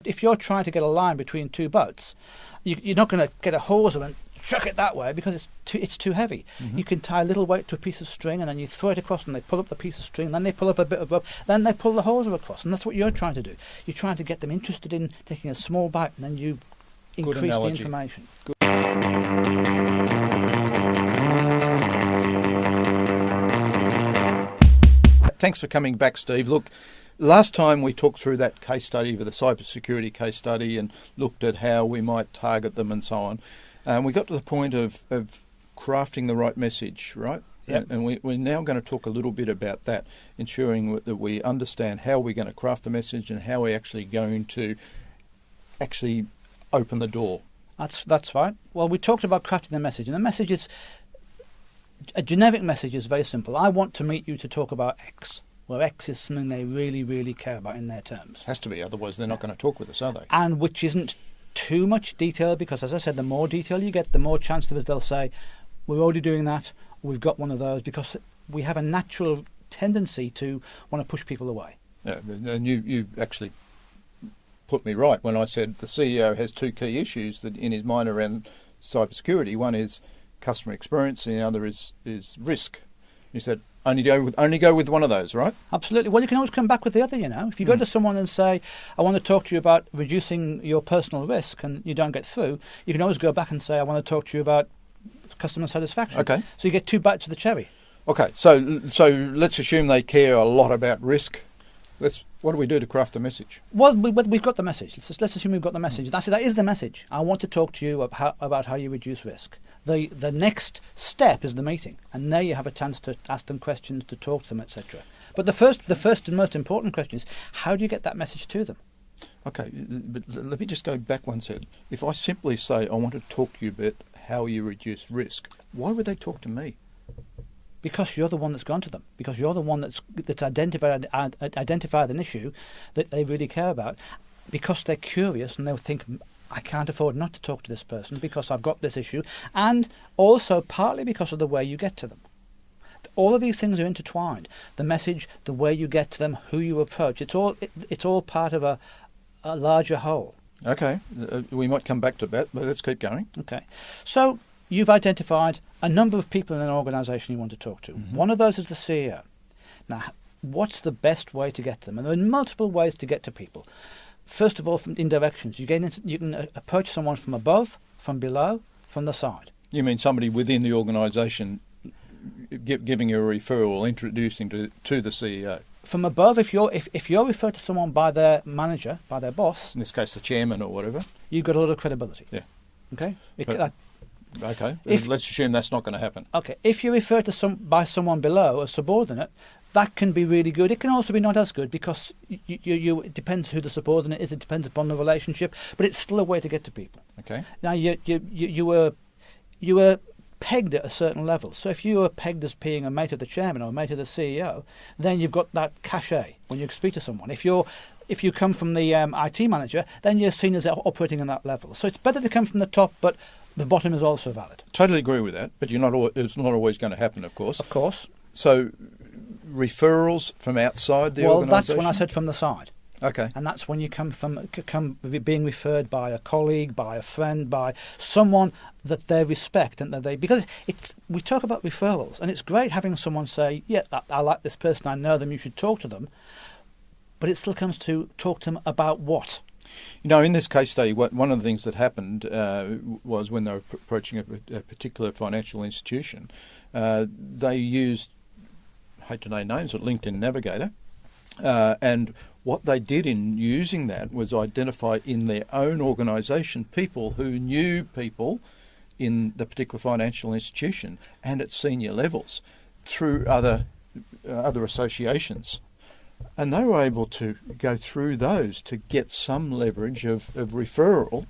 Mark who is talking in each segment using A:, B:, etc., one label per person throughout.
A: If you're trying to get a line between two boats, you're not going to get a hawser and chuck it that way because it's too heavy. You can tie a little weight to a piece of string and then you throw it across and they pull up the piece of string, then they pull up a bit of rope, then they pull the hawser across, and that's what you're trying to do. You're trying to get them interested in taking a small bite, and then you increase the information.
B: Good. Thanks for coming back, Steve. Look, last time we talked through that case study, the cybersecurity case study, and looked at how we might target them and so on. We got to the point of crafting the right message, right?
A: Yep.
B: And we're now going to talk a little bit about that, ensuring that we understand how we're going to craft the message and how we're actually going to actually open the door.
A: That's right. Well, we talked about crafting the message, and the message is a generic message is very simple. I want to meet you to talk about X, where X is something they really, really care about in their terms.
B: Has to be, otherwise they're not going to talk with us, are they?
A: And which isn't too much detail, because as I said, the more detail you get, the more chance there is they'll say, we're already doing that, we've got one of those, because we have a natural tendency to want to push people away.
B: Yeah, and you actually put me right when I said the CEO has two key issues that in his mind around cybersecurity. One is customer experience, and the other is risk. You said only go with one of those, right?
A: Absolutely. Well, you can always come back with the other, If you go to someone and say, I want to talk to you about reducing your personal risk, and you don't get through, you can always go back and say, I want to talk to you about customer satisfaction.
B: Okay.
A: So you get two bites of the cherry.
B: Okay, so let's assume they care a lot about risk. What do we do to craft a message?
A: Well, we've got the message. Let's assume we've got the message. That is the message. I want to talk to you about how you reduce risk. The next step is the meeting, and there you have a chance to ask them questions, to talk to them, etc. But the first and most important question is, how do you get that message to them?
B: Okay, but let me just go back one second. If I simply say, I want to talk to you about how you reduce risk, why would they talk to me?
A: Because you're the one that's gone to them. Because you're the one that's identified an issue that they really care about. Because they're curious and they'll think, I can't afford not to talk to this person because I've got this issue. And also partly because of the way you get to them. All of these things are intertwined. The message, the way you get to them, who you approach. It's all part of a larger whole.
B: Okay, we might come back to that, but let's keep going.
A: Okay, so you've identified a number of people in an organisation you want to talk to. Mm-hmm. One of those is the CEO. Now, what's the best way to get to them? And there are multiple ways to get to people. First of all, in directions. You can approach someone from above, from below, from the side.
B: You mean somebody within the organisation giving you a referral or introducing to the CEO?
A: From above, if you're referred to someone by their manager, by their boss,
B: in this case the chairman or whatever,
A: you've got a lot of credibility.
B: Yeah.
A: Okay.
B: Okay. Let's assume that's not going to happen.
A: Okay. If you're referred to by someone below, a subordinate, that can be really good. It can also be not as good because it depends who the subordinate is. It depends upon the relationship, but it's still a way to get to people.
B: Okay.
A: Now you were pegged at a certain level. So if you were pegged as being a mate of the chairman or a mate of the CEO, then you've got that cachet when you speak to someone. If you come from the IT manager, then you're seen as operating on that level. So it's better to come from the top, but the bottom is also valid.
B: Totally agree with that, but it's not always going to happen, of course.
A: Of course.
B: So referrals from outside the organisation?
A: Well, that's when I said from the side.
B: Okay.
A: And that's when you come being referred by a colleague, by a friend, by someone that they respect and that because we talk about referrals, and it's great having someone say, yeah, I like this person, I know them, you should talk to them, but it still comes to talk to them about what?
B: In this case study, one of the things that happened was when they were approaching a particular financial institution, they used, I hate to name names, but LinkedIn Navigator, and what they did in using that was identify in their own organisation people who knew people in the particular financial institution and at senior levels through other associations. And they were able to go through those to get some leverage of referral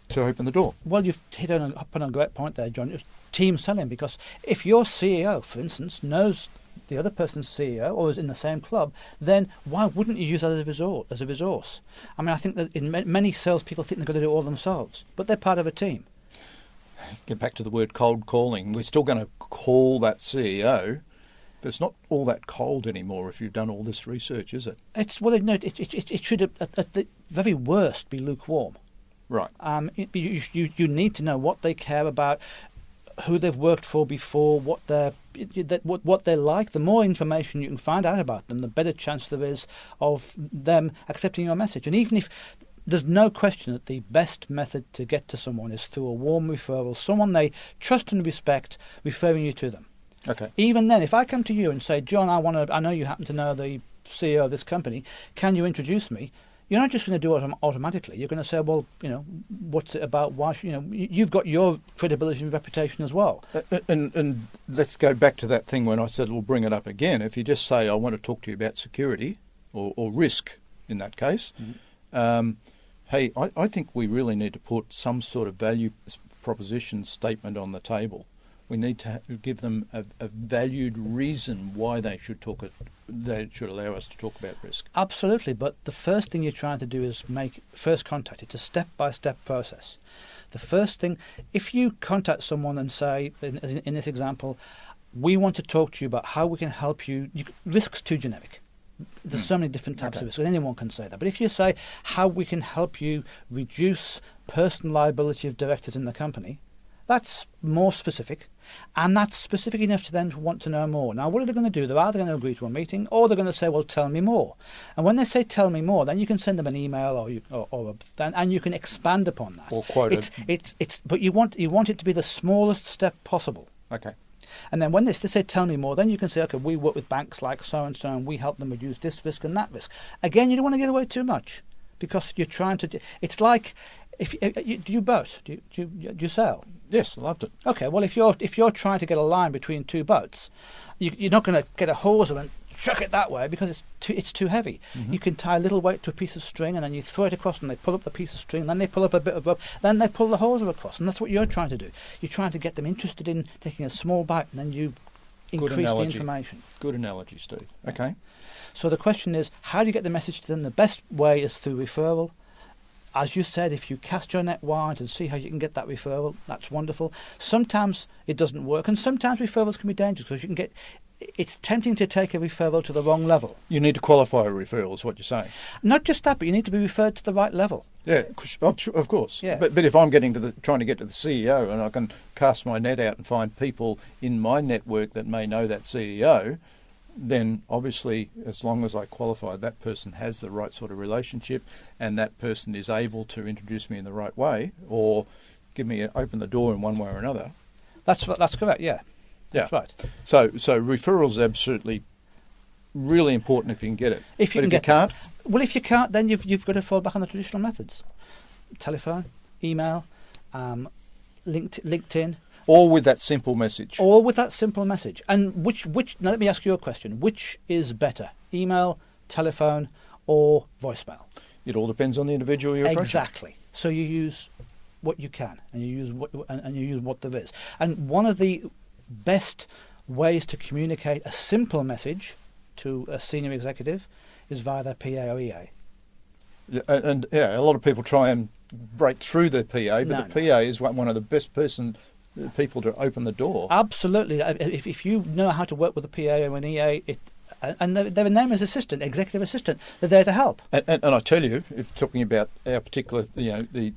B: to open the door.
A: Well, you've hit on a great point there, John. It's team selling, because if your CEO, for instance, knows the other person's CEO or is in the same club, then why wouldn't you use that as a resource? I mean, I think that in many salespeople think they've got to do it all themselves, but they're part of a team.
B: Get back to the word cold calling. We're still going to call that CEO, but it's not all that cold anymore if you've done all this research, is it?
A: It should. very worst, be lukewarm.
B: Right.
A: You need to know what they care about, who they've worked for before, what they're like. The more information you can find out about them, the better chance there is of them accepting your message. And even if there's no question that the best method to get to someone is through a warm referral, someone they trust and respect, referring you to them.
B: Okay.
A: Even then, if I come to you and say, John, I know you happen to know the CEO of this company, can you introduce me? You're not just going to do it automatically. You're going to say, well, what's it about? Why? You've got your credibility and reputation as well.
B: And let's go back to that thing when I said we'll bring it up again. If you just say, I want to talk to you about security or risk in that case, hey, I think we really need to put some sort of value proposition statement on the table. We need to give them a valued reason why they should allow us to talk about risk. Absolutely,
A: but the first thing you're trying to do is make first contact. It's a step-by-step process. The first thing, if you contact someone and say, in this example, we want to talk to you about how we can help you, risk's too generic. There's so many different types of risk, and anyone can say that. But if you say how we can help you reduce personal liability of directors in the company, that's more specific, and that's specific enough to them to want to know more. Now, what are they going to do? They're either going to agree to a meeting, or they're going to say, well, tell me more. And when they say tell me more, then you can send them an email and you can expand upon that.
B: Or quote it.
A: But you want it to be the smallest step possible.
B: Okay.
A: And then when they say tell me more, then you can say, okay, we work with banks like so-and-so, and we help them reduce this risk and that risk. Again, you don't want to give away too much, because you're trying to... It's like... do you boat? Do you sail?
B: Yes, I loved it.
A: Okay, well, if you're trying to get a line between two boats, you're not going to get a hawser and chuck it that way, because it's too heavy. Mm-hmm. You can tie a little weight to a piece of string, and then you throw it across, and they pull up the piece of string, then they pull up a bit of rope, then they pull the hawser across, and that's what you're trying to do. You're trying to get them interested in taking a small bite, and then you increase the information.
B: Good analogy, Steve. Okay.
A: So the question is, how do you get the message to them? The best way is through referral. As you said, if you cast your net wide and see how you can get that referral, that's wonderful. Sometimes it doesn't work, and sometimes referrals can be dangerous, because it's tempting to take a referral to the wrong level.
B: You need to qualify a referral, is what you're saying.
A: Not just that, but you need to be referred to the right level.
B: Yeah, of course.
A: Yeah.
B: But if I'm trying to get to the CEO, and I can cast my net out and find people in my network that may know that CEO, then obviously, as long as I qualify, that person has the right sort of relationship, and that person is able to introduce me in the right way, or open the door in one way or another.
A: That's correct. Yeah, that's right.
B: So referrals are absolutely really important if you can get it.
A: If you can't, then you've got to fall back on the traditional methods: telephone, email, LinkedIn.
B: All with that simple message.
A: And which now let me ask you a question. Which is better, email, telephone, or voicemail?
B: It all depends on the individual you're approaching.
A: Exactly. So you use what you can, and you use what there is. And one of the best ways to communicate a simple message to a senior executive is via their PA or EA.
B: And a lot of people try and break through the PA, but the PA is one of the best people to open the door.
A: Absolutely. If you know how to work with a PA or an EA, and their name is assistant, executive assistant, they're there to help. And
B: I tell you, if talking about our particular, the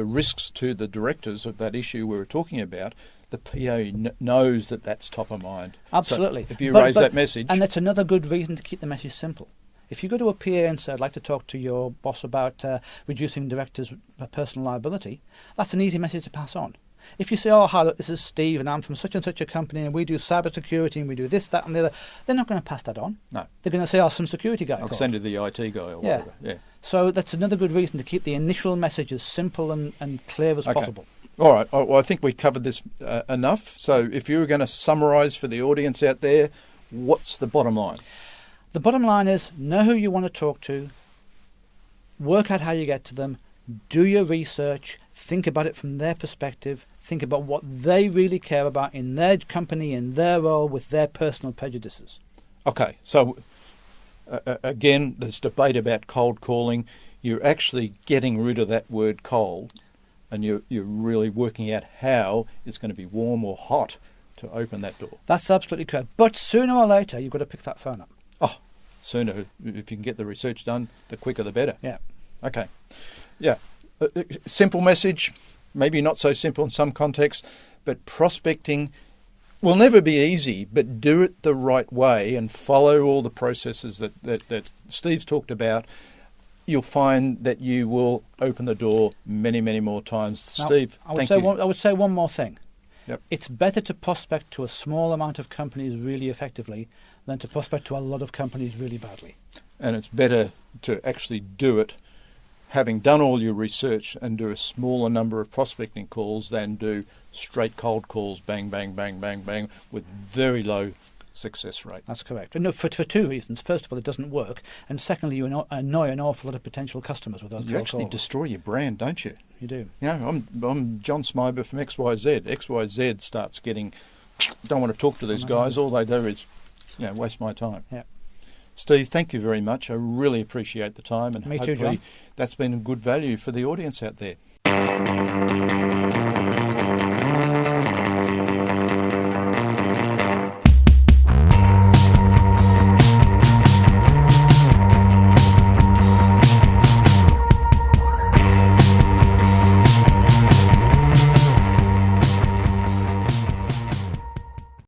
B: risks to the directors of that issue we were talking about, the PA knows that that's top of mind.
A: Absolutely.
B: So if you raise that message,
A: and that's another good reason to keep the message simple. If you go to a PA and say, I'd like to talk to your boss about reducing directors' personal liability, that's an easy message to pass on. If you say, hi, look, this is Steve, and I'm from such and such a company, and we do cyber security, and we do this, that, and the other, they're not going to pass that on.
B: No.
A: They're going to say, some security guy.
B: I'll send you the IT guy or whatever. Yeah.
A: So that's another good reason to keep the initial message as simple and clear as possible.
B: All right. Well, I think we covered this enough. So if you were going to summarise for the audience out there, what's the bottom line?
A: The bottom line is, know who you want to talk to, work out how you get to them, do your research, think about it from their perspective, think about what they really care about in their company, in their role, with their personal prejudices.
B: Okay, so again, there's debate about cold calling. You're actually getting rid of that word cold, and you're really working out how it's going to be warm or hot to open that door.
A: That's absolutely correct. But sooner or later, you've got to pick that phone up.
B: Oh, sooner. If you can get the research done, the quicker the better.
A: Yeah.
B: Okay. Yeah. Simple message, maybe not so simple in some contexts, but prospecting will never be easy, but do it the right way and follow all the processes that Steve's talked about. You'll find that you will open the door many, many more times.
A: Now,
B: Steve, thank you.
A: I would say one more thing.
B: Yep.
A: It's better to prospect to a small amount of companies really effectively than to prospect to a lot of companies really badly.
B: And it's better to actually do it, having done all your research, and do a smaller number of prospecting calls than do straight cold calls, bang, bang, bang, bang, bang, with very low success rate.
A: That's correct. And no, for two reasons. First of all, it doesn't work. And secondly, you annoy an awful lot of potential customers with those
B: You
A: cold
B: actually
A: calls.
B: destroy your brand, don't you?
A: You do.
B: You know, I'm John Smiber from XYZ. XYZ starts getting, don't want to talk to these guys. All they do is, waste my time.
A: Yeah.
B: Steve, thank you very much. I really appreciate the time, and
A: Me too,
B: hopefully
A: John.
B: that's been a good value for the audience out there.